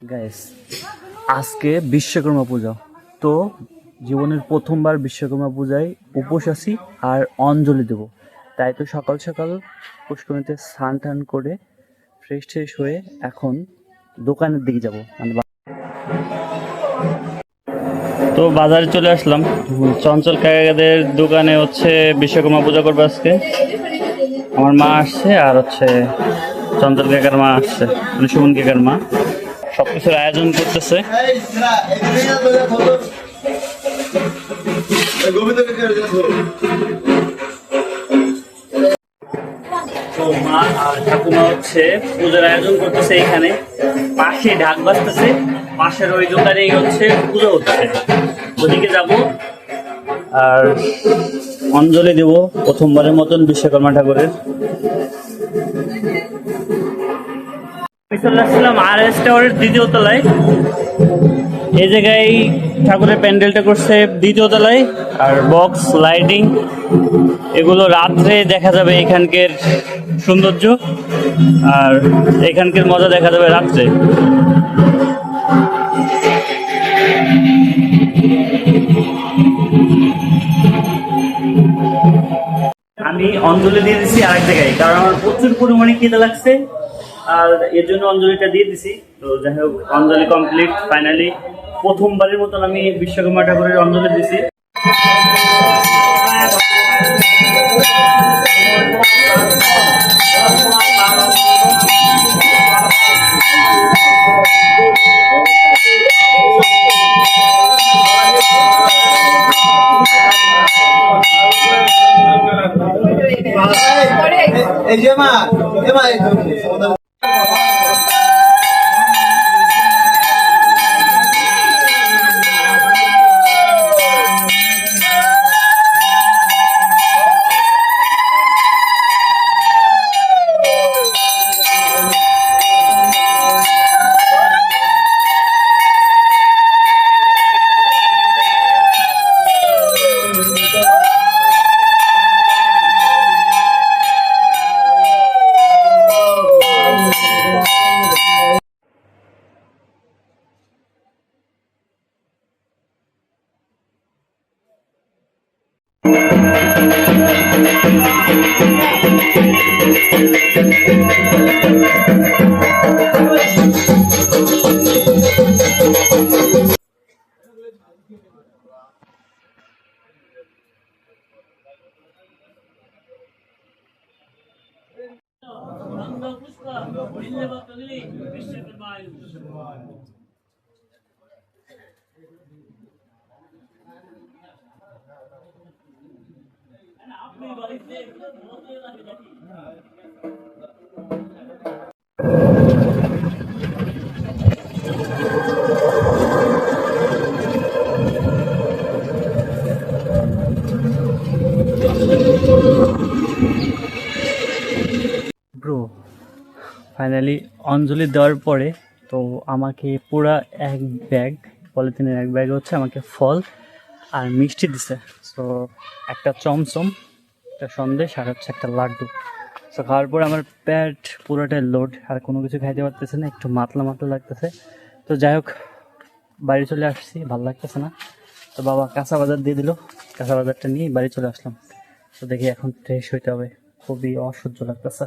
Guys, আজকে বিশ্বকর্মা পূজা। তো জীবনের প্রথমবার বিশ্বকর্মা পূজায় উপোস আছি আর অঞ্জলি দেব। তাই তো সকাল সকাল পুষ্করিণীতে স্নান টান করে ফ্রেশ ট্রেশ হয়ে এখন দোকানের দিকে যাব। তো বাজারে চলে আসলাম, চঞ্চল কাকাদের দোকানে হচ্ছে বিশ্বকর্মা পূজা করবো আজকে। আমার মা আসছে আর হচ্ছে চঞ্চল কাকার মা আসছে, মানে সুমন কাকার মা। সবকিছুর আয়োজন করতেছে। তো মা আর ঠাকুমা হচ্ছে পূজার আয়োজন করতেছে। এখানে পাশে ঢাক বাজতেছে, পাশের ওই দোকানেই হচ্ছে পুজো হচ্ছে। ওদিকে যাব আর অঞ্জলি দেব প্রথমবারের মতন বিশ্বকর্মা ঠাকুরের। চলে আসছিলাম RS টাওয়ারের দ্বিতীয় তলায়। এই জায়গায় ঠাকুরের প্যান্ডেলটা করছে দ্বিতীয় তলায়, আর বক্স লাইটিং এগুলো রাত্রে দেখা যাবে। এখানকার সৌন্দর্য আর এখানকার মজা দেখা যাবে রাত্রে। আমি অঞ্জলি দিয়ে দিচ্ছি আরেক জায়গায়, কারণ আমার প্রচুর পরিমাণে খিদে লাগছে আর এর জন্য অঞ্জলিটা দিয়ে দিছি। তো যাই হোক, অঞ্জলি কমপ্লিট। ফাইনালি প্রথমবারের মতন আমি বিশ্বকর্মা ঠাকুরের অঞ্জলি দিছি। ব্রো, ফাইনালি অঞ্জলি দেওয়ার পরে তো আমাকে পুরা এক ব্যাগ, পলিথিনের এক ব্যাগ হচ্ছে আমাকে ফল আর মিষ্টি দিছে। সো একটা চমচম, একটা সন্দেশ আর হচ্ছে একটা লাড্ডু। সো খাওয়ার পরে আমার পেট পুরোটাই লোড, আর কোনো কিছু খাইতে পারতেছে না, একটু মাতলা মাতলা লাগতেছে। তো যাই হোক, বাড়ি চলে আসছি, ভালো লাগতেছে না। তো বাবা কাঁচা বাজার দিয়ে দিল, কাঁচা বাজারটা নিয়ে বাড়ি চলে আসলাম। তো দেখি এখন ফ্রেশ হইতে হবে, খুবই অসহ্য লাগতেছে।